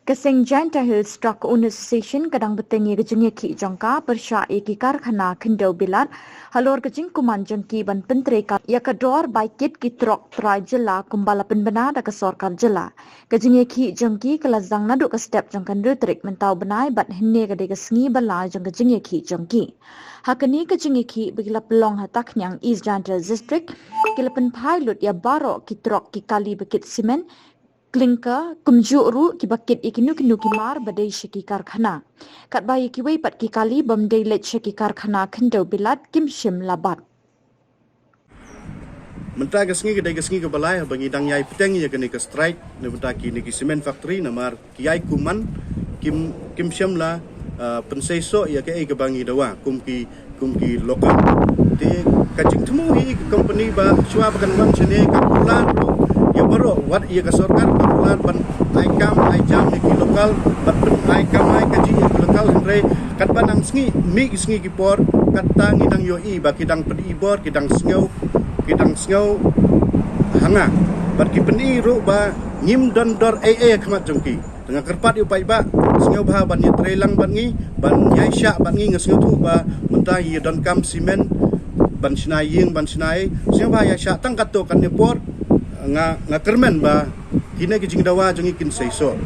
Keseng Giant Hill Stock Owners Association kadang bertanya kejengnya ki jangka persya ki karkhana kendau bilat halor kejing kuman jengki ban penteri ya kedor baikit ki trok trai jela kumbala penbena da kesorkar jela kejengnya ki jengki kelazang naduk ke step jangkan trik mentau benai bat henne kade kesengi bala jang kejengnya ki jengki hakani kejengnya ki begila pelong hatak nyang East Giant District kilapen pilot ya barok ki trok ki kali bekit simen Klinka kumjuk ru ki bakit ikinu kinu ki mar badai syaki karkhana. Kat bayi ki wei pat ki kali bamdai let syaki karkhana kendau bilat kim shim labat. Mentah kesengi kedai kesengi ke balai bangi dang yai peteng ya kene ke strike ne beta ki ni ki cement factory namar ki yai kuman kim shim la penseso ya ke ke bangi dawa kum ki lokal. Te kajing temu hi company ba chua bakan wan chene ka pulan ya baru wat ia kesorkar kapulan ban aikam aijam ni lokal bat aikam ai kaji ya lokal hendre kat banang sengi mi sengi ki por kat tangi dang yo i ba kidang pedi bor kidang sngo hanga bat ki peni ru ba nyim don dor khamat jongki dengan kerpat yu pai ba sngo ba ban ni trelang ban ngi ban yai sha ban ngi ngesngo tu ba mentah ye don kam simen ban sinai ying ban sinai sngo ba ya sha tang kat to kan ni por nga kermen ba kini ki jing dawa jongi kin seiso